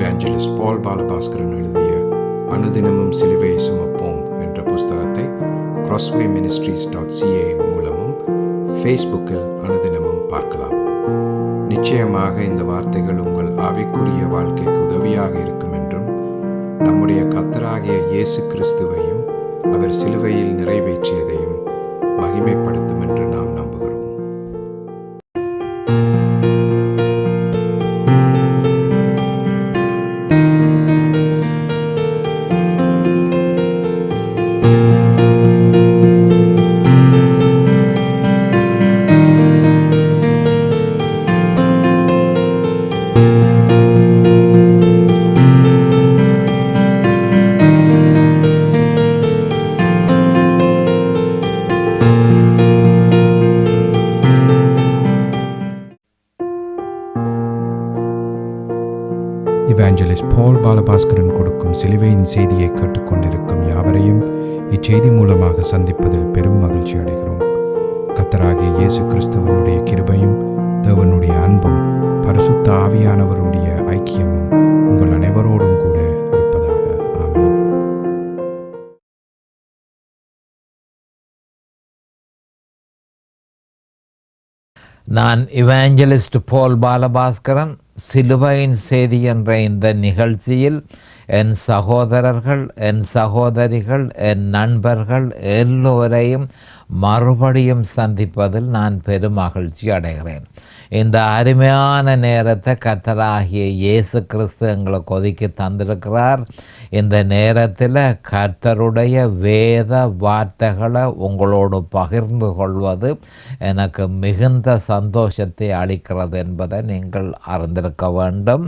இவாஞ்சலிஸ்ட் பால் பாலபாஸ்கரன் எழுதிய அனுதினமும் சிலுவையை சுமப்போம் என்ற புஸ்தகத்தை crosswayministries.ca மூலமும் ஃபேஸ்புக்கில் அனுதினமும் பார்க்கலாம். நிச்சயமாக இந்த வார்த்தைகள் உங்கள் ஆவிக்குரிய வாழ்க்கைக்கு உதவியாக இருக்கும் என்றும் நம்முடைய கர்த்தராகிய இயேசு கிறிஸ்துவையும் அவர் சிலுவையில் நிறைவேற்றியதையும் மகிமைப்படுத்தும் என்று நாம் நம்புகிறோம். இவாஞ்சலிஸ்ட் பால் பாலபாஸ்கரன் கொடுக்கும் சிலுவையின் செய்தியை கேட்டுக்கொண்டிருக்கும் யாவரையும் இச்செய்தி மூலமாக சந்திப்பதில் பெரும் மகிழ்ச்சி அடைகிறோம். கர்த்தராகிய இயேசு கிறிஸ்துவனுடைய கிருபையும் தேவனுடைய அன்பும் பரிசுத்த ஆவியானவருடைய ஐக்கியமும் உங்கள் அனைவரோடும் கூட இருப்பதாக. ஆமென். நான் இவாஞ்சலிஸ்ட் பால் பாலபாஸ்கரன். சிலுவையின் செய்தி என்ற இந்த நிகழ்ச்சியில் என் சகோதரர்கள், என் சகோதரிகள், என் நண்பர்கள் எல்லோரையும் மறுபடியும் சந்திப்பதில் நான் பெரும் மகிழ்ச்சி அடைகிறேன். இந்த அருமையான நேரத்தை கர்த்தராகிய இயேசு கிறிஸ்து எங்களுக்கு ஒதுக்கி தந்திருக்கிறார். இந்த நேரத்தில் கர்த்தருடைய வேத வார்த்தைகளை உங்களோடு பகிர்ந்து கொள்வது எனக்கு மிகுந்த சந்தோஷத்தை அளிக்கிறது என்பதை நீங்கள் அறிந்திருக்க வேண்டும்.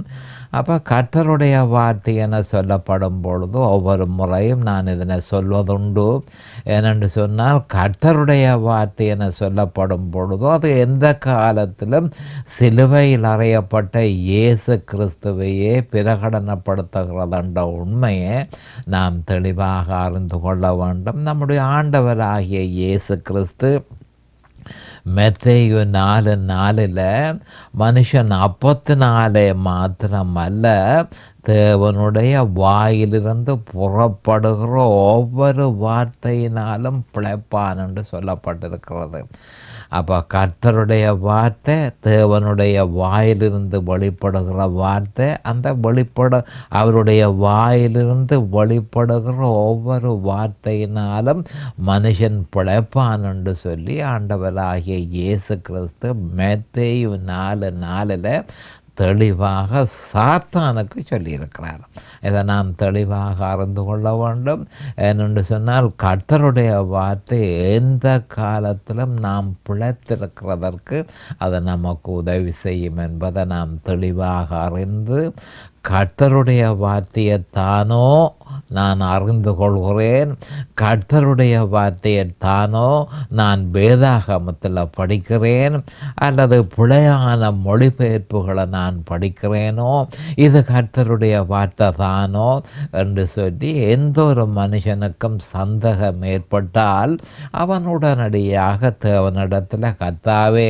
அப்போ கர்த்தருடைய வார்த்தை என சொல்லப்படும் பொழுது ஒவ்வொரு முறையும் நான் இதனை சொல்வதுண்டு. ஏனென்று சொன்னால் கர்த்தருடைய வார்த்தை என சொல்லப்படும் பொழுது அது எந்த காலத்திலும் சிலுவையில் அறையப்பட்ட இயேசு கிறிஸ்துவையே பிரகடனப்படுத்துகிறது என்ற உண்மையை நாம் தெளிவாக அறிந்து கொள்ள வேண்டும். நம்முடைய ஆண்டவராகிய இயேசு கிறிஸ்து மத்தேயு 4:4 மனுஷன் அப்பத்தினாலே மாத்திரமல்ல தேவனுடைய வாயிலிருந்து புறப்படுகிற ஒவ்வொரு வார்த்தையினாலும் பிழைப்பான் என்று சொல்லப்பட்டிருக்கிறது. அப்போ கர்த்தருடைய வார்த்தை, தேவனுடைய வாயிலிருந்து வெளிப்படுகிற வார்த்தை, அந்த அவருடைய வாயிலிருந்து வெளிப்படுகிற ஒவ்வொரு வார்த்தையினாலும் மனுஷன் பிழைப்பான் என்று சொல்லி ஆண்டவராகிய இயேசு கிறிஸ்து மத்தேயு 4:4 தெளிவாக சாத்தானுக்கு சொல்லியிருக்கிறார். இதை நாம் தெளிவாக அறிந்து கொள்ள வேண்டும். ஏனென்று சொன்னால் கர்த்தருடைய வார்த்தை எந்த காலத்திலும் நாம் பிழைத்திருக்கிறதற்கு அது நமக்கு உதவி செய்யும் என்பதை நாம் தெளிவாக அறிந்து கர்த்தருடைய வார்த்தையைத்தானோ நான் அறிந்து கொள்கிறேன், கர்த்தருடைய வார்த்தையைத்தானோ நான் வேதாகமத்தில் படிக்கிறேன், அல்லது பிழையான மொழிபெயர்ப்புகளை நான் படிக்கிறேனோ, இது கர்த்தருடைய வார்த்தை தானோ என்று சொல்லி எந்த ஒரு மனுஷனுக்கும் சந்தேகம் ஏற்பட்டால் அவன் உடனடியாக தேவனிடத்தில் கர்த்தாவே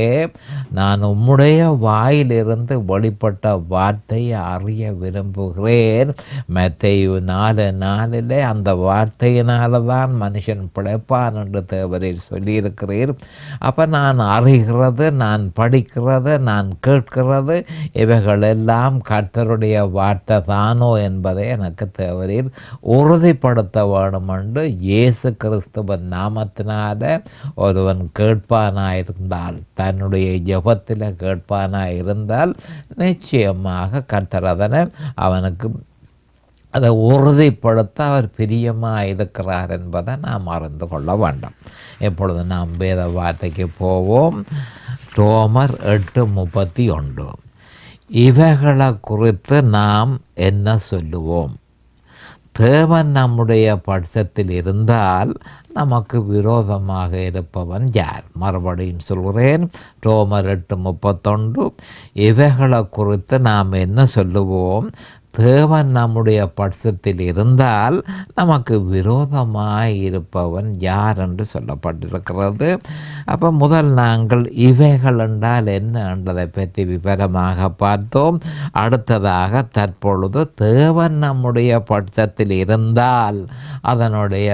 நான் உம்முடைய வாயிலிருந்து வெளிப்பட்ட வார்த்தையை அறிய விரும்புகிறேன். மத்தேயு 4:4 அந்த வார்த்தையினால தான் மனுஷன் பிழைப்பான் என்று தேவரீர் சொல்லியிருக்கிறீர். அப்போ நான் அறிகிறது, நான் படிக்கிறது, நான் கேட்கிறது இவைகளெல்லாம் கர்த்தருடைய வார்த்தை தானோ என்பதை எனக்கு தேவரீர் உறுதிப்படுத்த வேண்டும் என்று இயேசு கிறிஸ்துவின் நாமத்தினால ஒருவன் கேட்பானாயிருந்தால், தன்னுடைய ஜெபத்தில் கேட்பானாயிருந்தால் நிச்சயமாக கர்த்தர் அதனை அவனுக்கு அதை உறுதிப்படுத்த அவர் பிரியமாக இருக்கிறார் என்பதை நாம் அறிந்து கொள்ள வேண்டும். இப்பொழுது நாம் வேத வார்த்தைக்கு போவோம். ரோமர் 8:31 இவைகளை குறித்து நாம் என்ன சொல்லுவோம்? தேவன் நம்முடைய பட்சத்தில் இருந்தால் நமக்கு விரோதமாக இருப்பவன் யார்? மறுபடியும் சொல்கிறேன், ரோமர் 8:31 இவைகளை குறித்து நாம் என்ன சொல்லுவோம்? தேவன் நம்முடைய பட்சத்தில் இருந்தால் நமக்கு விரோதமாய் இருப்பவன் யார் என்று சொல்லப்பட்டிருக்கிறது. அப்போ முதல் நாங்கள் இவைகள் என்றால் என்ன என்றதை பற்றி விவரமாக பார்த்தோம். அடுத்ததாக தற்பொழுது தேவன் நம்முடைய பட்சத்தில் இருந்தால் அதனுடைய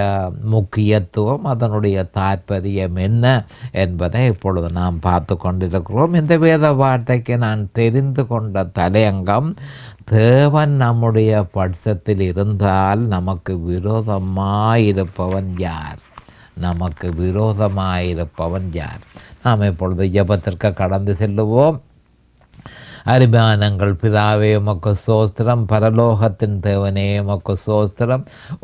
முக்கியத்துவம், அதனுடைய தாற்பயம் என்ன என்பதை இப்பொழுது நாம் பார்த்து கொண்டிருக்கிறோம். இந்த வேத வார்த்தைக்கு நான் தெரிந்து கொண்ட தலையங்கம், தேவன் நம்முடைய பட்சத்தில் இருந்தால் நமக்கு விரோதமாயிருப்பவன் யார்? நமக்கு விரோதமாயிருப்பவன் யார்? நாம் இப்பொழுது ஜெபத்திற்கு கடந்து செல்லுவோம். அருமையானங்கள் பிதாவே, உமக்கு ஸ்தோத்திரம். பரலோகத்தின் தேவனே, உமக்கு ஸ்தோத்திரம்.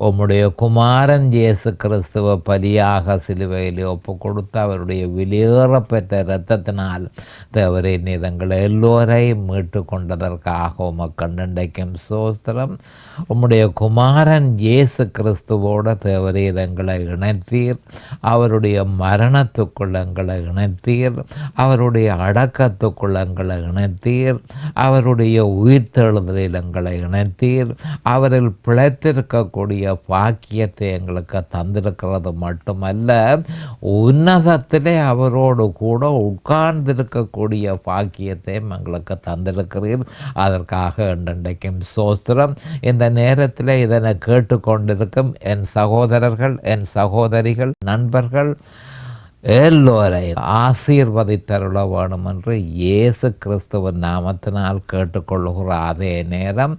உம்முடைய குமாரன் இயேசு கிறிஸ்துவ பலியாக சிலுவையில் ஒப்பு கொடுத்து அவருடைய வெளியேறப்பெற்ற இரத்தத்தினால் தேவரே நீர் எங்களை எல்லோரையும் மீட்டு கொண்டதற்காக உமக்கு நன்றிக்கும் ஸ்தோத்திரம். உம்முடைய குமாரன் இயேசு கிறிஸ்துவோட தேவரீர் எங்களை இணைத்தீர். அவருடைய மரணத்துக்குள் எங்களை இணைத்தீர். அவருடைய அடக்கத்துக்குள் எங்களை இணைத்தீர். அவருடைய உயிர்த்தெழுதலில் எங்களை இணைத்தீர். அவரில் பிழைத்திருக்கக்கூடிய பாக்கியத்தை எங்களுக்கு தந்திருக்கிறது மட்டுமல்ல, உன்னதத்திலே அவரோடு கூட உட்கார்ந்திருக்கக்கூடிய பாக்கியத்தையும் எங்களுக்கு தந்திருக்கிறீர். அதற்காக என்றைக்கும் ஸ்தோத்திரம். இந்த நேரத்தில் இதனை கேட்டுக்கொண்டிருக்கும் என் சகோதரர்கள், என் சகோதரிகள், நண்பர்கள் எல்லோரையும் ஆசீர்வதித்தருள வேணும் என்று இயேசு கிறிஸ்துவின் நாமத்தினால் கேட்டுக்கொள்ளுகிற அதே நேரம்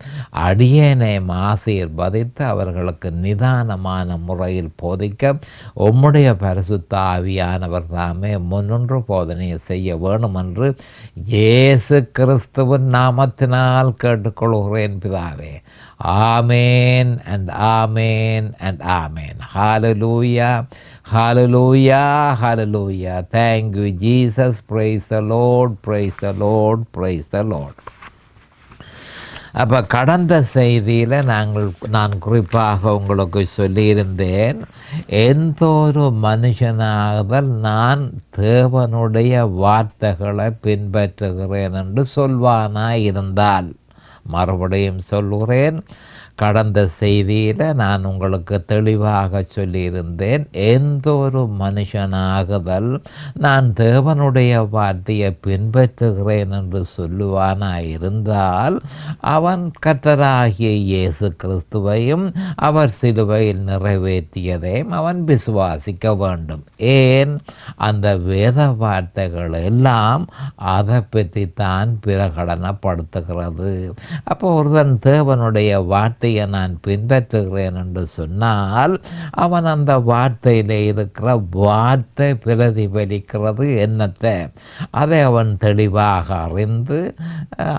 அடியேனையும் ஆசீர்வதித்து அவர்களுக்கு நிதானமான முறையில் போதிக்க உம்முடைய பரிசுத்த ஆவியானவர் தாமே முன்னின்று போதனையை செய்ய வேணும் என்று இயேசு கிறிஸ்துவின் நாமத்தினால் கேட்டுக்கொள்கிறேன் பிதாவே. ஆமேன் and amen and amen. Hallelujah, hallelujah, hallelujah. Thank you Jesus. Praise the Lord, praise the Lord, praise the Lord. அப்போ கடந்த செய்தியில் நான் குறிப்பாக உங்களுக்கு சொல்லியிருந்தேன், எந்த ஒரு மனுஷனாகதல் நான் தேவனுடைய வார்த்தைகளை பின்பற்றுகிறேன் என்று சொல்வானாய் இருந்தால், மறுபடியும் சொல்கிறேன், கடந்த செய்தியில் நான் உங்களுக்கு தெளிவாக சொல்லியிருந்தேன், எந்த ஒரு மனுஷனாகுதல் நான் தேவனுடைய வார்த்தையை பின்பற்றுகிறேன் என்று சொல்லுவானாய் இருந்தால் அவன் கர்த்தராகிய இயேசு கிறிஸ்துவையும் அவர் சிலுவையில் நிறைவேற்றியதையும் அவன் விசுவாசிக்க வேண்டும். ஏன்? அந்த வேத வார்த்தைகள் எல்லாம் அதை பற்றி தான் பிரகடனப்படுத்துகிறது. அப்போ ஒருவன் தேவனுடைய வார்த்தை நான் பின்பற்றுகிறேன் என்று சொன்னால் அவன் அந்த வார்த்தையில் இருக்கிற வார்த்தை பிரதிபலிக்கிறது என்னத்தை, அதை அவன் தெளிவாக அறிந்து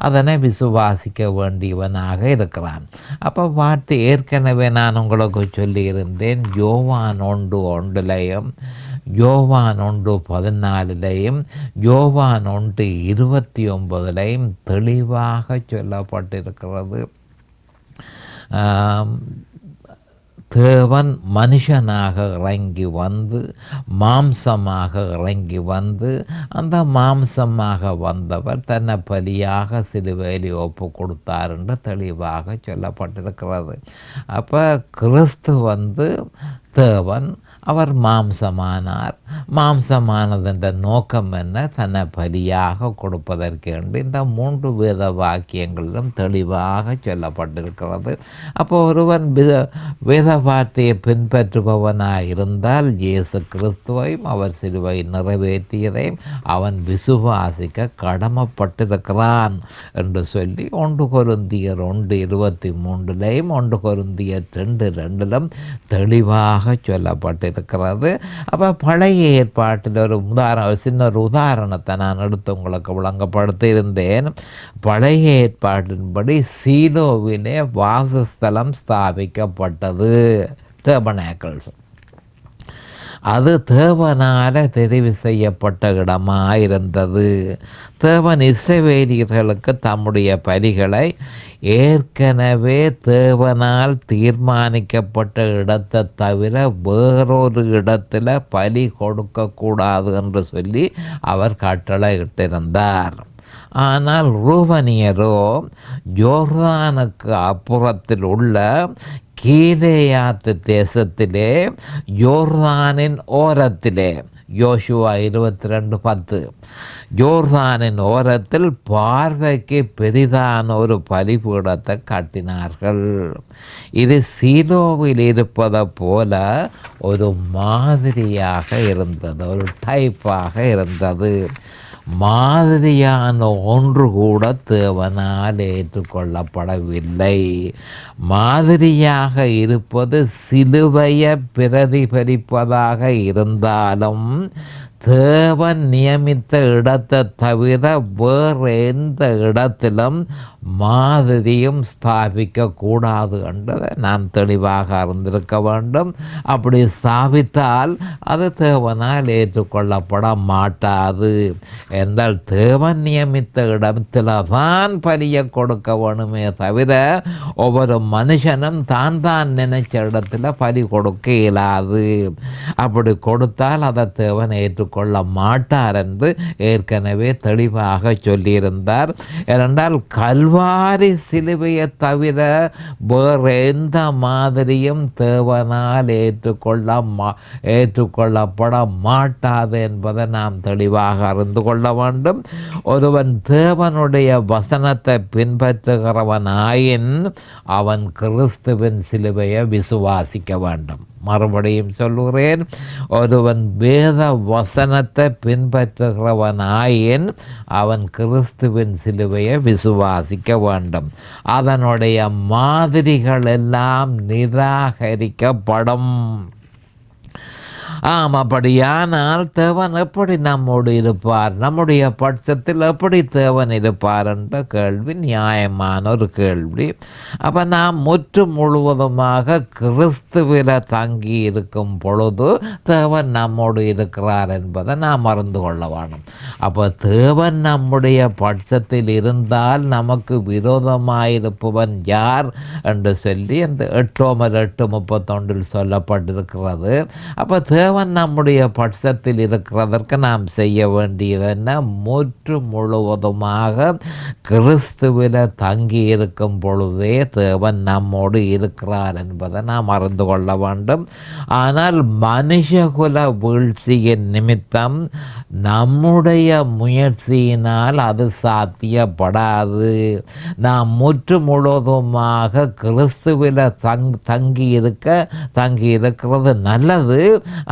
அதனை விசுவாசிக்க வேண்டியவனாக இருக்கிறான். அப்போ வார்த்தை ஏற்கனவே நான் உங்களுக்கு சொல்லியிருந்தேன், யோவான் 1:1 யோவான் 1:14 யோவான் 1:29 தெளிவாக சொல்லப்பட்டிருக்கிறது. தேவன் மனுஷனாக இறங்கி வந்து மாம்சமாக இறங்கி வந்து அந்த மாம்சமாக வந்தவர் தன்னை பலியாக சிலுவையில் ஒப்பு கொடுத்தார் என்று தெளிவாக சொல்லப்பட்டிருக்கிறது. அப்போ கிறிஸ்து வந்து தேவன், அவர் மாம்சமானார். மாம்சமானதென்ற நோக்கம் என்ன? தன்னை பலியாக கொடுப்பதற்கு என்று இந்த 3 வேத வாக்கியங்களிலும் தெளிவாக சொல்லப்பட்டிருக்கிறது. அப்போ ஒருவன் வேத வார்த்தையை பின்பற்றுபவனாக இருந்தால் இயேசு கிறிஸ்துவையும் அவர் சிலுவை நிறைவேற்றியதையும் அவன் விசுவாசிக்க கடமைப்பட்டிருக்கிறான் என்று சொல்லி 1 கொரிந்தியர் 1:23 1 கொரிந்தியர் 2:2 தெளிவாக சொல்லப்பட்டிருக்கிறது. அப்போ பழைய ஏற்பாட்டில் சின்ன உதாரணத்தை நான் எடுத்து உங்களுக்கு விளங்கப்படுத்தியிருந்தேன். பழைய ஏற்பாட்டின்படி சீலோவிலே வாசஸ்தலம் ஸ்தாபிக்கப்பட்டது, டேபர்னாக்கிள்ஸ். அது தேவனால் தெரிவு செய்யப்பட்ட இடமாயிருந்தது. தேவன் இஸ்ரவேலியர்களுக்கு தம்முடைய பலிகளை ஏற்கனவே தேவனால் தீர்மானிக்கப்பட்ட இடத்தை தவிர வேறொரு இடத்துல பலி கொடுக்கக்கூடாது என்று சொல்லி அவர் கட்டளை இட்டிருந்தார். ஆனால் ரூபனியரோ யோர்தானுக்கு அப்புறத்தில் உள்ள கீலேயாத்து தேசத்திலே யோர்தானின் ஓரத்திலே, யோசுவா 22:10, யோர்தானின் ஓரத்தில் பார்வைக்கு பெரிதான ஒரு பலிபீடத்தை கட்டினார்கள். இது சீலோவில் இருப்பதை போல ஒரு மாதிரியாக இருந்தது, ஒரு டைப்பாக இருந்தது. மாதிரியான ஒன்று கூட தேவனால் ஏற்றுக்கொள்ளப்படவில்லை. மாதிரியாக இருப்பது சிலுவையை பிரதிபலிப்பதாக இருந்தாலும் தேவன் நியமித்த இடத்தை தவிர வேறு எந்த இடத்திலும் மாதிரியும் ஸ்தாபிக்கக்கூடாது என்றதை நாம் தெளிவாக அறிந்திருக்க வேண்டும். அப்படி ஸ்தாபித்தால் அது தேவனால் ஏற்றுக்கொள்ளப்பட மாட்டாது. என்றால் தேவன் நியமித்த இடத்துல தான் பலியை கொடுக்க வேணுமே தவிர ஒவ்வொரு மனுஷனும் தான் நினைச்ச இடத்துல பலி கொடுக்க இயலாது. அப்படி கொடுத்தால் அதை தேவன் ஏற்றுக்கொள்ள மாட்டார் என்று ஏற்கனவே தெளிவாக சொல்லியிருந்தார். ஏனென்றால் கல்வாரி சிலுவையை தவிர வேறு எந்த மாதிரியும் தேவனால் ஏற்றுக்கொள்ளப்பட மாட்டாது என்பதை நாம் தெளிவாக அறிந்து கொள்ள வேண்டும். ஒருவன் தேவனுடைய வசனத்தை பின்பற்றுகிறவனாயின் அவன் கிறிஸ்துவின் சிலுவையை விசுவாசிக்க வேண்டும். மறுபடியும் சொல்லுகிறேன், ஒருவன் வேத வசனத்தை பின்பற்றுகிறவனாயின் அவன் கிறிஸ்துவின் சிலுவையை விசுவாசிக்க வேண்டும். அதனுடைய மாதிரிகள் எல்லாம் நிராகரிக்கப்படும். அப்படியானால் தேவன் எப்படி நம்மோடு இருப்பார், நம்முடைய பட்சத்தில் எப்படி தேவன் இருப்பார் என்ற கேள்வி நியாயமான ஒரு கேள்வி. அப்போ நாம் முற்று முழுவதுமாக கிறிஸ்துவில தங்கி இருக்கும் பொழுது தேவன் நம்மோடு இருக்கிறார் என்பதை நாம் அறிந்து கொள்ள வேண்டும். அப்போ தேவன் நம்முடைய பட்சத்தில் இருந்தால் நமக்கு விரோதமாயிருப்பவன் யார் என்று சொல்லி அந்த 8:8:31 சொல்லப்பட்டிருக்கிறது. அப்போ தேவன் நம்முடைய பட்சத்தில் இருக்கிறதற்கு நாம் செய்ய வேண்டியது என்ன? முற்று முழுவதுமாக கிறிஸ்துவில தங்கி இருக்கும் பொழுதே தேவன் நம்மோடு இருக்கிறார் என்பதை நாம் அறிந்து கொள்ள வேண்டும். ஆனால் மனுஷகுல வீழ்ச்சியின் நிமித்தம் நம்முடைய முயற்சியினால் அது சாத்தியப்படாது. நாம் முற்று முழுவதுமாக கிறிஸ்துவில தங்கி இருக்கிறது நல்லது.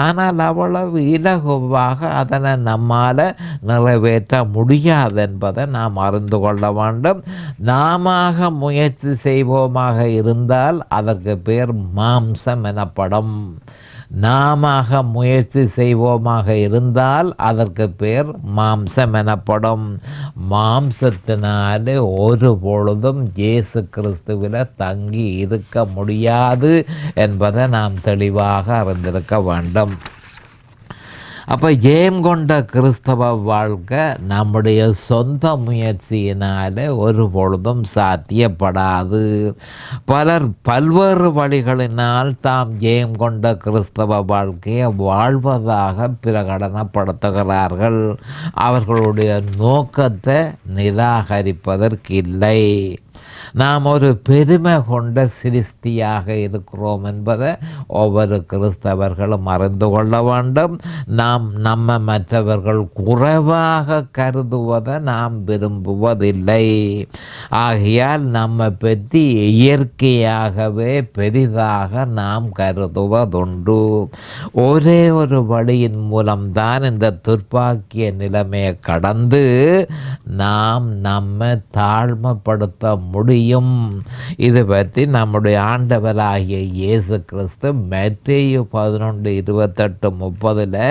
ஆனால் அவ்வளவு இலகுவாக அதனை நம்மால் நிறைவேற்ற முடியாது என்பதை நாம் அறிந்து கொள்ள வேண்டும். நாம முயற்சி செய்வோமாக இருந்தால் அதற்கு பேர் மாம்சம் எனப்படும். நாம முயற்சி செய்வோமாக இருந்தால் அதற்கு பேர் மாம்சம் எனப்படும். மாம்சத்தினாலே ஒரு பொழுதும் இயேசு கிறிஸ்துவில தங்கி இருக்க முடியாது என்பதை நாம் தெளிவாக அறிந்திருக்க வேண்டும். அப்போ ஜெயம் கொண்ட கிறிஸ்தவ வாழ்க்கை நம்முடைய சொந்த முயற்சியினால் ஒரு பொழுதும் சாத்தியப்படாது. பலர் பல்வேறு வழிகளினால் தாம் ஜெயம் கொண்ட கிறிஸ்தவ வாழ்க்கையை வாழ்வதாக பிரகடனப்படுத்துகிறார்கள். அவர்களுடைய நோக்கத்தை நிராகரிப்பதற்கில்லை. நாம் ஒரு பெருமை கொண்ட சிருஷ்டியாக இருக்கிறோம் என்பதை ஒவ்வொரு கிறிஸ்தவர்களும் அறிந்து கொள்ள வேண்டும். நம்ம மற்றவர்கள் குறைவாக கருதுவதை நாம் விரும்புவதில்லை. ஆகையால் நம்ம பற்றி இயற்கையாகவே பெரிதாக நாம் கருதுவதுண்டு. ஒரே ஒரு வழியின் மூலம்தான் இந்த துர்ப்பாக்கிய நிலைமையை கடந்து நாம் நம்ம தாழ்மைப்படுத்த முடியும். இது பற்றி நம்முடைய ஆண்டவராகிய இயேசு கிறிஸ்து மத்தேயு 11:28-30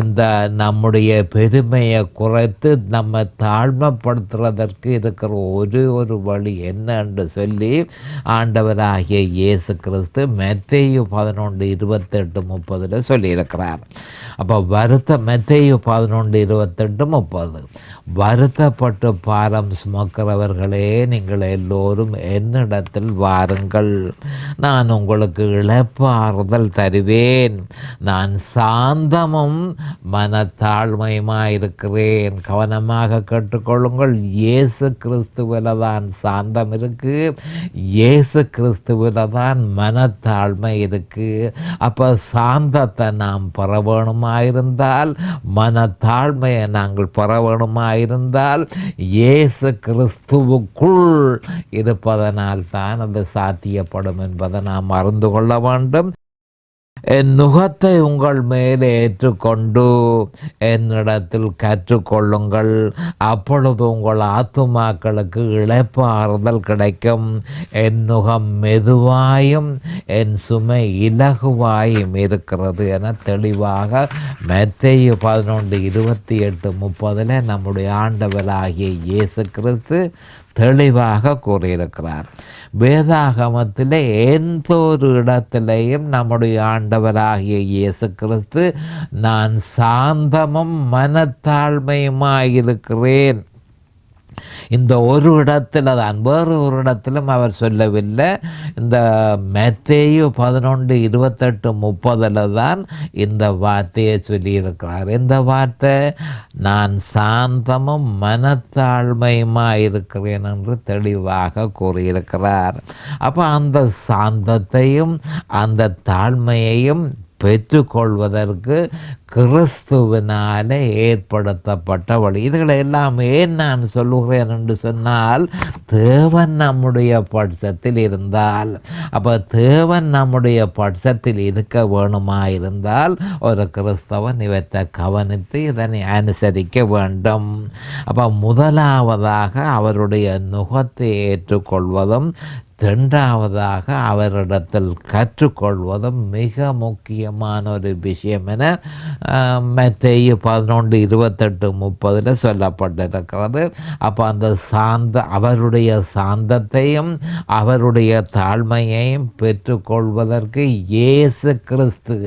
இந்த நம்முடைய பெருமையை குறைத்து நம்ம தாழ்மைப்படுத்துறதற்கு இருக்கிற ஒரு வழி என்ன என்று சொல்லி ஆண்டவராகிய இயேசு கிறிஸ்து மத்தேயு 11:28-30 சொல்லியிருக்கிறார். அப்போ மத்தேயு 11:28-30 வருத்தப்பட்டு பாரம் சுமக்கிறவர்களே நீங்கள் எல்லோரும் என்னிடத்தில் வாருங்கள், நான் உங்களுக்கு இளைப்பாறுதல் தருவேன், நான் சாந்தமும் மனத்தாழ்மையுமாயிருக்கிறேன். கவனமாக கேட்டுக்கொள்ளுங்கள். இயேசு கிறிஸ்துவில தான் சாந்தம் இருக்கு, இயேசு கிறிஸ்துவில தான் மனத்தாழ்மை இருக்கு. அப்போ சாந்தத்தை நாம் பெற வேணுமாயிருந்தால், மனத்தாழ்மையை நாங்கள் பெற வேணுமாயிருந்தால் இயேசு கிறிஸ்துவுக்குள் இருப்பதனால் தான் அது சாத்தியப்படும் என்பதை நாம் அறிந்து கொள்ள வேண்டும். என் நுகத்தை உங்கள் மேலே ஏற்றுக்கொண்டு என்னிடத்தில் கற்றுக்கொள்ளுங்கள், அப்பொழுது உங்கள் ஆத்துமாக்களுக்கு இளைப்பாறுதல் கிடைக்கும். என் நுகம் மெதுவாயும் என் சுமை இலகுவாயும் இருக்கிறது என தெளிவாக மத்தேயு 11:28-30 நம்முடைய ஆண்டவராகிய இயேசு கிறிஸ்து தெளிவாக கூறியிருக்கிறார். வேதாகமத்தில் எந்த ஒரு இடத்திலேயும் நம்முடைய ஆண்டவராகிய இயேசு கிறிஸ்து நான் சாந்தமும் மனத்தாழ்மையுமாயிருக்கிறேன், இந்த ஒரு இடத்துல தான், வேறு ஒரு இடத்திலும் அவர் சொல்லவில்லை. இந்த மத்தேயு 11:28-30 தான் இந்த வார்த்தையை சொல்லியிருக்கிறார். இந்த வார்த்தை நான் சாந்தமும் மனத்தாழ்மையுமாக இருக்கிறேன் என்று தெளிவாக கூறியிருக்கிறார். அப்போ அந்த சாந்தத்தையும் அந்த தாழ்மையையும் பெற்றுக்கொள்வதற்கு கிறிஸ்துவினாலே ஏற்படுத்தப்பட்ட வழி. இதுகளை எல்லாம் ஏன் நான் சொல்லுகிறேன் என்று சொன்னால், தேவன் நம்முடைய பட்சத்தில் இருந்தால், அப்போ தேவன் நம்முடைய பட்சத்தில் இருக்க வேணுமாயிருந்தால் ஒரு கிறிஸ்தவன் இவற்றை கவனித்து இதனை அனுசரிக்க வேண்டும். அப்போ முதலாவதாக அவருடைய நுகத்தை ஏற்றுக்கொள்வதும், இரண்டாவதாக அவரிடத்தில் கற்றுக்கொள்வதும் மிக முக்கியமான ஒரு விஷயம் என மத்தேயு 11:28-30 சொல்லப்பட்டிருக்கிறது. அப்போ அந்த அவருடைய சாந்தத்தையும் அவருடைய தாழ்மையையும் பெற்றுக்கொள்வதற்கு இயேசு கிறிஸ்து,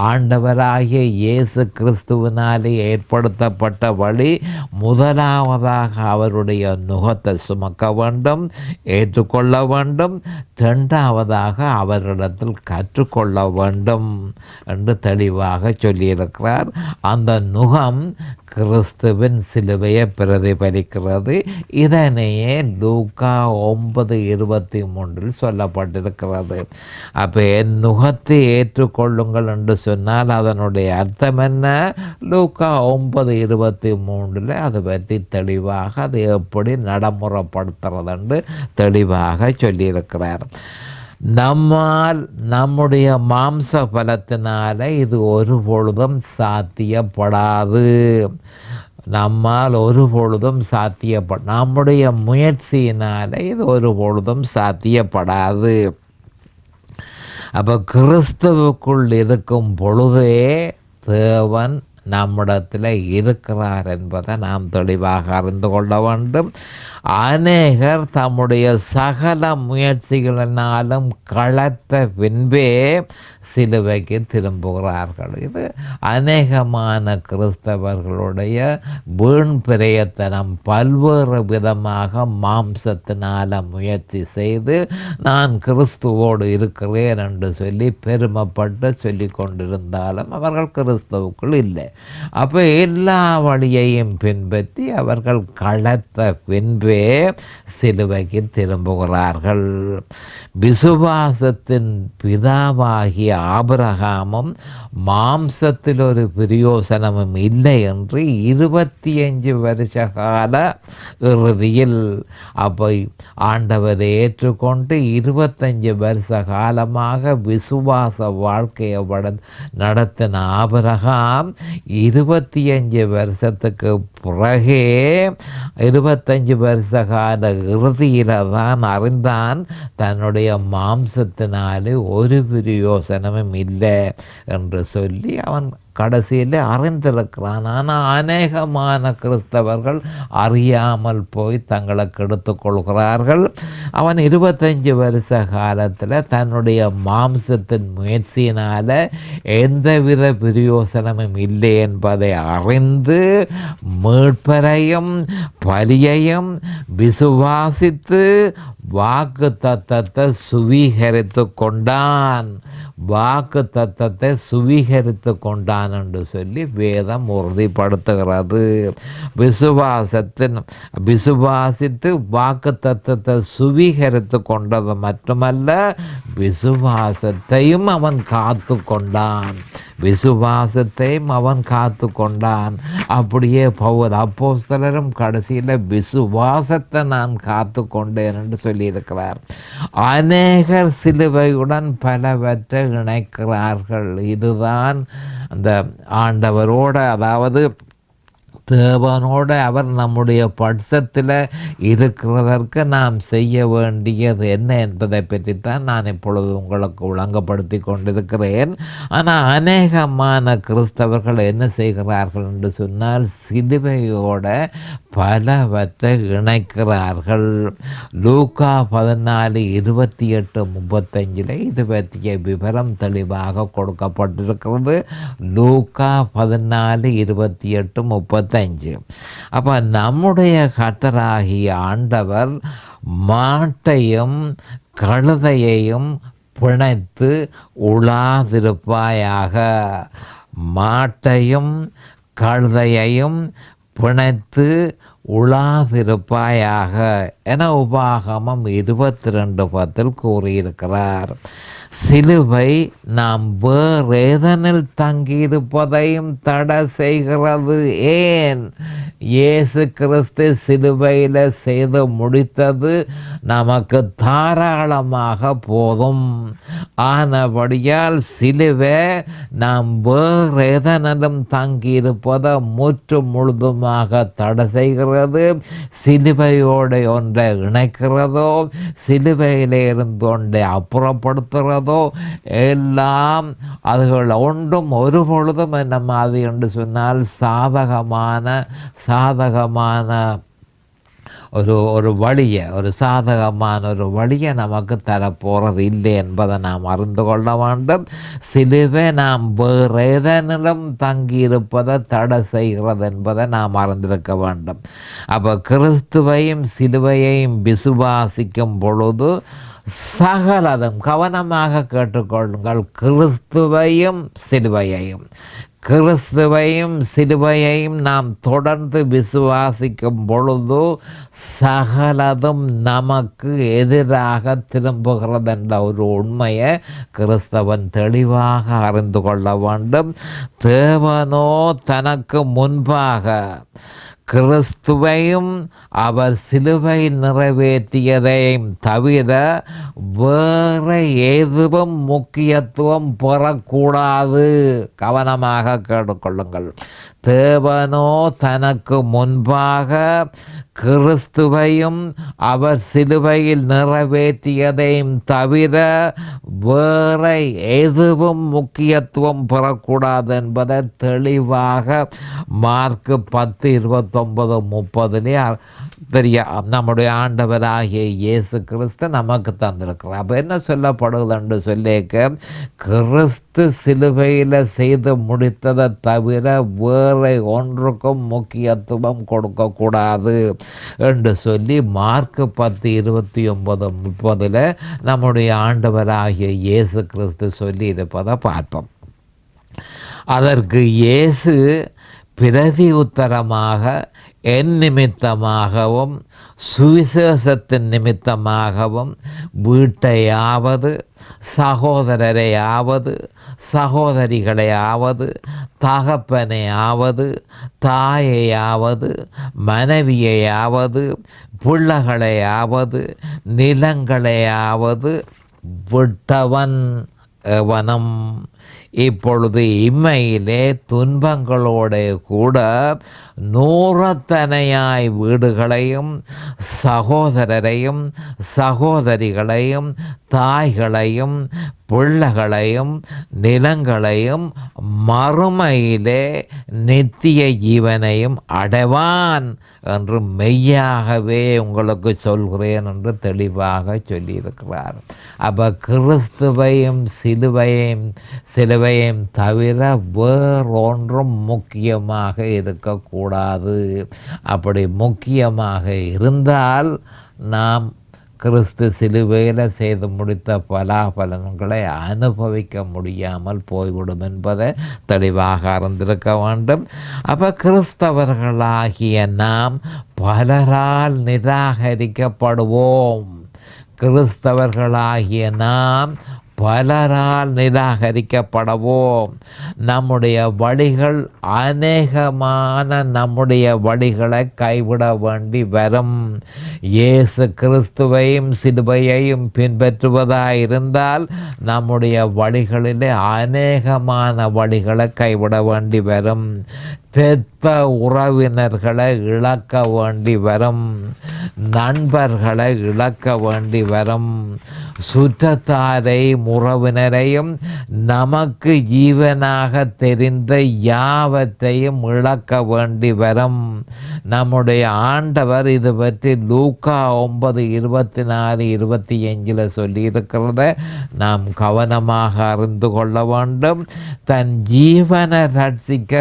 ஆண்டவராகிய இயேசு கிறிஸ்துவினாலே ஏற்படுத்தப்பட்ட வழி, முதலாவதாக அவருடைய நுகத்தை சுமக்க வேண்டும், ஏற்றுக்கொள்ள வேண்டும். இரண்டாவதாக அவரிடத்தில் கற்றுக்கொள்ள வேண்டும் என்று தெளிவாக சொல்லியிருக்கிறார். அந்த நுகம் கிறிஸ்துவின் சிலுவையை பிரதிபலிக்கிறது. இதனையே லூக்கா 9:23 சொல்லப்பட்டிருக்கிறது. அப்போ என் நுகத்தை ஏற்றுக்கொள்ளுங்கள் என்று சொன்னால் அதனுடைய அர்த்தம் என்ன? லூக்கா 9:23 அதை பற்றி தெளிவாக அதை எப்படி நடைமுறைப்படுத்துறது என்று தெளிவாக சொல்லியிருக்கிறார். நம்மால், நம்முடைய மாம்ச பலத்தினால இது ஒரு பொழுதும் சாத்தியப்படாது. நம்மால் ஒரு பொழுதும் நம்முடைய முயற்சியினால இது ஒரு பொழுதும் சாத்தியப்படாது. அப்போ கிறிஸ்துவுக்குள் இருக்கும் பொழுதே தேவன் நம்மிடத்தில் இருக்கிறார் என்பதை நாம் தெளிவாக அறிந்து கொள்ள வேண்டும். அநேகர் தம்முடைய சகல முயற்சிகளினாலும் களைத்த பின்பே சிலுவைக்கு திரும்புகிறார்கள். இது அநேகமான கிறிஸ்தவர்களுடைய வீண் பிரயத்தனம். பல்வேறு விதமாக மாம்சத்தினால முயற்சி செய்து நான் கிறிஸ்துவோடு இருக்கிறேன் என்று சொல்லி பெருமைப்பட்டு சொல்லி கொண்டிருந்தாலும் அவர்கள் கிறிஸ்துவுக்குள் இல்லை. அப்போ எல்லா வழியையும் பின்பற்றி அவர்கள் களைத்த பின்பே சிலுவைக்கு திரும்புகிறார்கள். விசுவாசத்தின் பிதாவாகிய ஆபிரகாமும் மாம்சத்தில் ஒரு பிரயோசனமும் இல்லை என்று 25 வருஷ கால இறுதியில் அப்போ ஆண்டவரை ஏற்றுக்கொண்டு 25 வருஷ காலமாக விசுவாச வாழ்க்கையை நடத்தின ஆபிரகாம் 25 வருஷத்துக்கு பிறகே 25 வருஷ கால இறுதியில் தான் அறிந்தான் தன்னுடைய மாம்சத்தினாலே ஒரு பிரயோசனமும் இல்லை என்று சொல்லி அவன் கடைசியில் அறிந்திருக்கிறான். ஆனால் அநேகமான கிறிஸ்தவர்கள் அறியாமல் போய் தங்களை கெடுத்து கொள்கிறார்கள். அவன் 25 வருஷ காலத்தில் தன்னுடைய மாம்சத்தின் முயற்சியினால் எந்தவித பிரயோசனமும் இல்லை என்பதை அறிந்து மீட்பரையும் பலியையும் விசுவாசித்து வாக்கு தத்தத்தை சுவீகரித்து கொண்டான். வாக்கு தத்தத்தை சுவீகரித்து கொண்டான் என்று சொல்லி வேதம் உறுதிப்படுத்துகிறது. விசுவாசித்து வாக்கு தத்தத்தை சுவீகரித்து கொண்டது மட்டுமல்ல, விசுவாசத்தையும் அவன் காத்து கொண்டான். விசுவாசத்தையும் அவன் காத்து கொண்டான். அப்படியே பவுல் அப்போஸ்தலரும் கடைசியில் விசுவாசத்தை நான் காத்து கொண்டேன் என்று சொல்லியிருக்கிறார். அநேகர் சிலுவையுடன் பலவற்றை இணைக்கிறார்கள். இதுதான் அந்த ஆண்டவரோட, அதாவது தேவனோடு அவர் நம்முடைய பட்சத்தில் இருக்கிறதற்கு நாம் செய்ய வேண்டியது என்ன என்பதை பற்றித்தான் நான் இப்பொழுது உங்களுக்கு விளங்கப்படுத்தி கொண்டிருக்கிறேன். ஆனால் அநேகமான கிறிஸ்தவர்கள் என்ன செய்கிறார்கள் என்று சொன்னால், சிலுவையோட பலவற்றை இணைக்கிறார்கள். லூக்கா 14:28-35 இது பற்றிய விவரம் தெளிவாக கொடுக்கப்பட்டிருக்கிறது. லூக்கா 14:28-35. அப்போ நம்முடைய கர்த்தராகிய ஆண்டவர் மாட்டையும் கழுதையையும் பிணைத்து உலாதிருப்பாயாக, மாட்டையும் கழுதையையும் பிணைத்து உலாதிருப்பாயாக என உபாகமம் 22:10 கூறியிருக்கிறார். சிலுவை நாம் வேறேதனில் தங்கியிருப்பதையும் தடை செய்கிறது. ஏன்? இயேசு கிறிஸ்து சிலுவையில் செய்து முடித்தது நமக்கு தாராளமாக போதும். ஆனபடியால் சிலுவை நாம் வேறேதனிலும் தங்கியிருப்பதை முற்று முழுதுமாக தடை செய்கிறது. சிலுவையோடு ஒன்றை இணைக்கிறதோ, சிலுவையிலே இருந்து ஒன்றை அப்புறப்படுத்துகிறதோ எல்லாம் அதுகள் ஒன்றும் ஒரு பொழுதும் என்ன மாதிரி என்று சொன்னால் சாதகமான ஒரு வழியை, ஒரு சாதகமான ஒரு வழியை நமக்கு தரப்போகிறது இல்லை என்பதை நாம் அறிந்து கொள்ள வேண்டும். சிலுவை நாம் வேறு ஏதேனும் தங்கியிருப்பதை தடை செய்கிறது என்பதை நாம் அறிந்திருக்க வேண்டும். அப்போ கிறிஸ்துவையும் சிலுவையையும் விசுவாசிக்கும் பொழுது சகலதும், கவனமாக கேட்டுக்கொள்ளுங்கள், கிறிஸ்துவையும் சிலுவையையும் நாம் தொடர்ந்து விசுவாசிக்கும் பொழுது சகலதும் நமக்கு எதிராக திரும்புகிறது என்ற ஒரு உண்மையை கிறிஸ்தவன் தெளிவாக அறிந்து கொள்ள வேண்டும். தேவனோ தனக்கு முன்பாக கிறிஸ்துவையும் அவர் சிலுவை நிறைவேற்றியதையும் தவிர வேறு எதுவும் முக்கியத்துவம் பெறக்கூடாது. கவனமாக கேட்டுக்கொள்ளுங்கள். தேவனோ தனக்கு முன்பாக கிறிஸ்துவையும் அவர் சிலுவையில் நிறைவேற்றியதையும் தவிர வேற எதுவும் முக்கியத்துவம் பெறக்கூடாது என்பதை தெளிவாக மார்க் 10:29-30 பெரிய நம்முடைய ஆண்டவராகிய இயேசு கிறிஸ்து நமக்கு தந்திருக்கிறார். அப்போ என்ன சொல்லப்படுகிறது என்று சொல்லிக்க, கிறிஸ்து சிலுவையில் செய்து முடித்ததை தவிர வேறு ஒன்றுக்கும் முக்கியத்துவம் கொடுக்கக்கூடாது என்று சொல்லி மார்க் 10:29-30 நம்முடைய ஆண்டவராகிய இயேசு கிறிஸ்து சொல்லி இருப்பதை பார்ப்போம். அதற்கு இயேசு பிரதி உத்தரமாக என் நிமித்தமாகவும் சுவிசேஷத்தின் நிமித்தமாகவும் வீட்டையாவது சகோதரரையாவது சகோதரிகளையாவது தகப்பனையாவது தாயையாவது மனைவியையாவது பிள்ளைகளையாவது நிலங்களையாவது விட்டவன் எவனும் இப்பொழுது இம்மையிலே துன்பங்களோடு கூட நூறத்தனையாய் வீடுகளையும் சகோதரரையும் சகோதரிகளையும் தாய்களையும் பிள்ளைகளையும் நிலங்களையும் மறுமையிலே நித்திய ஜீவனையும் அடைவான் என்று மெய்யாகவே உங்களுக்கு சொல்கிறேன் என்று தெளிவாக சொல்லியிருக்கிறார். அப்போ கிறிஸ்துவையும் சிலுவையும் தவிர வேறொன்றும் முக்கியமாக இருக்கக்கூடாது. அப்படி முக்கியமாக இருந்தால் நாம் கிறிஸ்து சிலுவையில் செய்து முடித்த பலாபலன்களை அனுபவிக்க முடியாமல் போய்விடும் என்பதை தெளிவாக அறிந்திருக்க வேண்டும். அப்போ கிறிஸ்தவர்களாகிய நாம் பலரால் நிராகரிக்கப்படுவோம். கிறிஸ்தவர்களாகிய நாம் பலரால் நிராகரிக்கப்படவோம். நம்முடைய வழிகள் அநேகமான நம்முடைய வழிகளை கைவிட வேண்டி வரும். இயேசு கிறிஸ்துவையும் சிலுவையையும் பின்பற்றுவதாயிருந்தால் நம்முடைய வழிகளிலே அநேகமான வழிகளை கைவிட வேண்டி வரும். பெத்த உறவினர்களை இழக்க வேண்டி வரும். நண்பர்களை இழக்க வேண்டி வரும். சுற்றத்தாரை உறவினரையும் நமக்கு ஜீவனாக தெரிந்த யாவத்தையும் இழக்க வேண்டி வரும். நம்முடைய ஆண்டவர் இது பற்றி லூக்கா 9:24-25 சொல்லியிருக்கிறத நாம் கவனமாக அறிந்து கொள்ள வேண்டும். தன் ஜீவனை ரட்சிக்க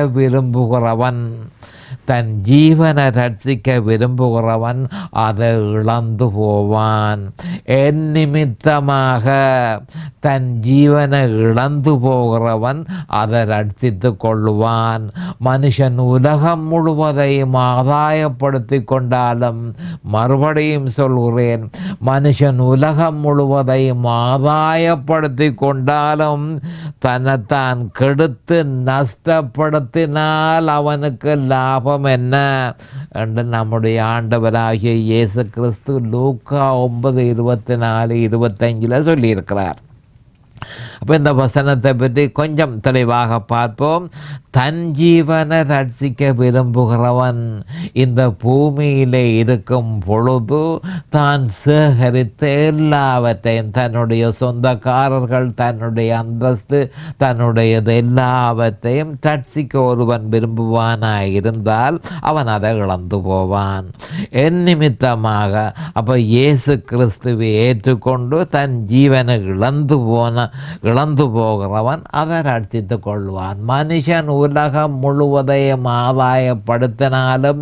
விரும்புகிறவன் அதை இழந்து போவான். என் நிமித்தமாக தன் ஜீவனை இழந்து போகிறவன் அதை ரட்சித்து கொள்ளுவான். மனுஷன் உலகம் முழுவதையும் ஆதாயப்படுத்தி கொண்டாலும், மறுபடியும் சொல்கிறேன், மனுஷன் உலகம் முழுவதையும் ஆதாயப்படுத்தி கொண்டாலும் தன்னைத்தான் கெடுத்து நஷ்டப்படுத்தினால் அவனுக்கு லாபம் என்ன என்று நம்முடைய ஆண்டவராகிய இயேசு கிறிஸ்து லூக்கா 9:24-25 சொல்லியிருக்கிறார். அப்போ இந்த வசனத்தை பற்றி கொஞ்சம் தெளிவாக பார்ப்போம். தன் ஜீவனை ரட்சிக்க விரும்புகிறவன் இந்த பூமியிலே இருக்கும் பொழுது தான் சேகரித்த எல்லாவற்றையும், தன்னுடைய சொந்தக்காரர்கள், தன்னுடைய அந்தஸ்து, தன்னுடையது எல்லாவற்றையும் ரட்சிக்க ஒருவன் விரும்புவானாய் இருந்தால் அவன் அதை இழந்து போவான். என் நிமித்தமாக அப்போ இயேசு கிறிஸ்துவை ஏற்றுக்கொண்டு தன் ஜீவனை இழந்து போகிறவன் அதை ரட்சித்து கொள்வான். மனுஷன் உலகம் முழுவதையும் ஆதாயப்படுத்தினாலும்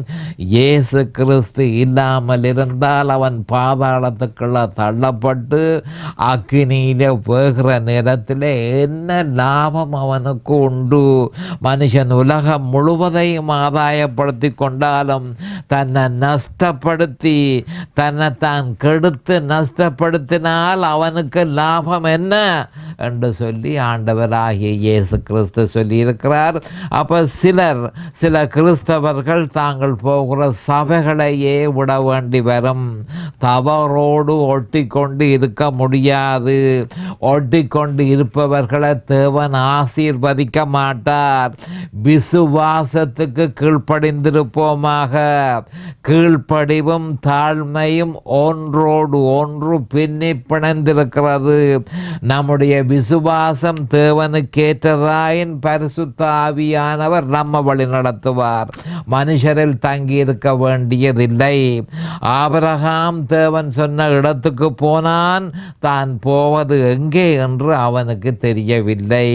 இயேசு கிறிஸ்து இல்லாமல் இருந்தால் அவன் பாதாளத்துக்குள்ள தள்ளப்பட்டு அக்கினியில வேகிற நேரத்தில் என்ன லாபம் அவனுக்கு உண்டு? மனுஷன் உலகம் முழுவதையும் ஆதாயப்படுத்தி கொண்டாலும் தன்னை நஷ்டப்படுத்தி தன்னைத்தான் கெடுத்து நஷ்டப்படுத்தினால் அவனுக்கு லாபம் என்ன என்று சொல்லி ஆண்டவராகிய இயேசு கிறிஸ்து சொல்லியிருக்கிறார். அப்போ சில கிறிஸ்தவர்கள் தாங்கள் போகிற சபைகளையே விட வேண்டி வரும். தவறோடு ஒட்டிக்கொண்டு இருக்க முடியாது. ஒட்டிக்கொண்டு இருப்பவர்களை தேவன் ஆசீர்வதிக்க மாட்டார். விசுவாசத்துக்கு கீழ்ப்படிந்திருப்போமாக. கீழ்ப்படிவும் தாழ்மையும் ஒன்றோடு ஒன்று பின்னி பிணைந்திருக்கிறது. நம்முடைய விசுவாசம் தேவனுக்கேற்றதாயின் பரிசுத்த ஆவியானவர் நம்ம வழி நடத்துவார். மனுஷரில் தங்கி இருக்க வேண்டியதில்லை. ஆபிரகாம் தேவன் சொன்ன இடத்துக்கு போனான். தான் போவது எங்கே என்று அவனுக்கு தெரியவில்லை.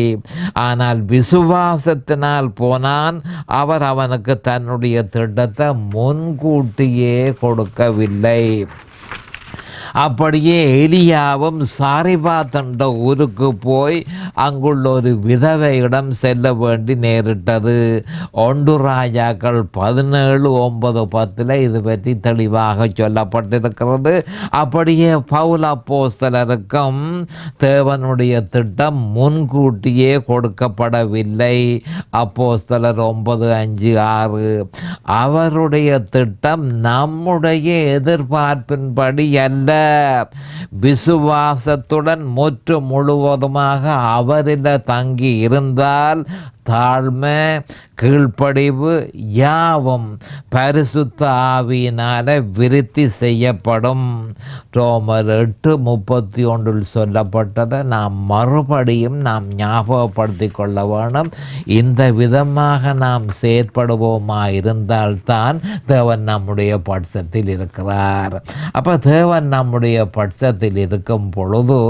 ஆனால் விசுவாசத்தினால் போனான். அவர் அவனுக்கு தன்னுடைய திட்டத்தை முன்கூட்டியே கொடுக்கவில்லை. அப்படியே எலியாவும் சாரிபாத் என்ற ஊருக்கு போய் அங்குள்ள ஒரு விதவையிடம் செல்ல வேண்டி நேரிட்டது. 1 ராஜாக்கள் 17:9-10 இது பற்றி தெளிவாக சொல்லப்பட்டிருக்கிறது. அப்படியே பவுல் அப்போஸ்தலருக்கும் தேவனுடைய திட்டம் முன்கூட்டியே கொடுக்கப்படவில்லை. அப்போஸ்தலர் 9:5-6 அவருடைய திட்டம் நம்முடைய எதிர்பார்ப்பின்படி அல்ல. விசுவாசத்துடன் முற்று முழுவதுமாக அவரில் தங்கி இருந்தால் தாழ்மை, கீழ்ப்படிவு யாவும் பரிசுத்த ஆவியினால விருத்தி செய்யப்படும். ரோமர் 8:31 சொல்லப்பட்டதை மறுபடியும் நாம் ஞாபகப்படுத்தி கொள்ள வேணும். இந்த விதமாக நாம் செயற்படுவோமா இருந்தால்தான் தேவன் நம்முடைய பட்சத்தில் இருக்கிறார். அப்போ தேவன் நம்முடைய பட்சத்தில் இருக்கும் பொழுது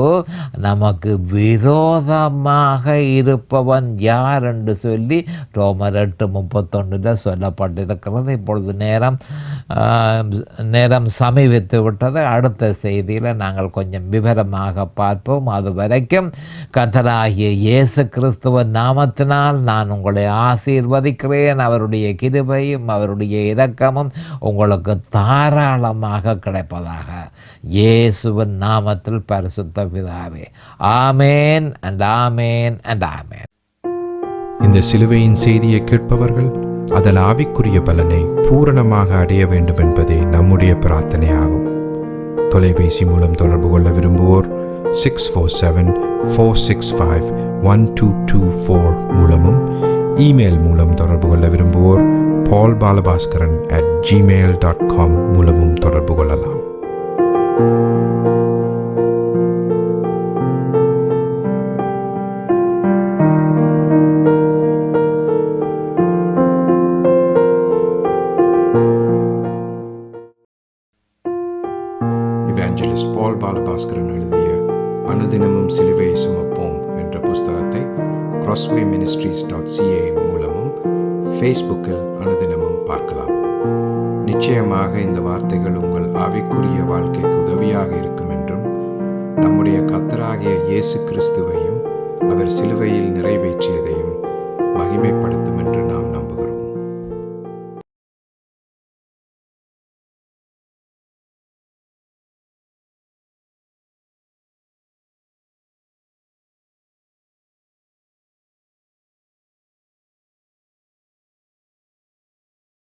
நமக்கு விரோதமாக இருப்பவன் யார் என்று சொல்லி ரோமர் 8:31 சொல்லப்பட்டிருக்கிறது. இப்பொழுது நேரம் சமீபித்து விட்டது. அடுத்த செய்தியில் நாங்கள் கொஞ்சம் விவரமாக பார்ப்போம். அது வரைக்கும் கர்த்தராகிய இயேசு கிறிஸ்துவின் நாமத்தினால் நான் உங்களை ஆசீர்வதிக்கிறேன். அவருடைய கிருபையும் அவருடைய இரக்கமும் உங்களுக்கு தாராளமாக கிடைப்பதாக இயேசுவின் நாமத்தில் பரிசுத்த பிதாவே. ஆமேன் அண்ட் ஆமேன் அண்ட் ஆமேன். இந்த சிலுவையின் செய்தியை கேட்பவர்கள் அதன் ஆவிக்குரிய பலனை பூரணமாக அடைய வேண்டும் என்பதே நம்முடைய பிரார்த்தனையாகும். தொலைபேசி மூலம் தொடர்பு கொள்ள விரும்புவோர் 647-465-1224 மூலமும், இமெயில் மூலம் தொடர்பு கொள்ள விரும்புவோர் paulbalabhaskaran@gmail.com மூலமும் தொடர்பு கொள்ளலாம். எவாஞ்சலிஸ்ட் பால் பாலபாஸ்கரன் எழுதிய அனுதினமும் சிலுவையை சுமப்போம் என்ற புஸ்தகத்தை crosswayministries.ca மூலமும் ஃபேஸ்புக்கில் அனுதினமும் பார்க்கலாம். நிச்சயமாக இந்த வார்த்தைகள் உங்கள் ஆவிக்குரிய வாழ்க்கைக்கு உதவியாக இருக்கும் என்றும் நம்முடைய கர்த்தராகிய இயேசு கிறிஸ்துவையும் அவர் சிலுவையில் நிறைவேற்றியதையும் மகிமைப்படுத்த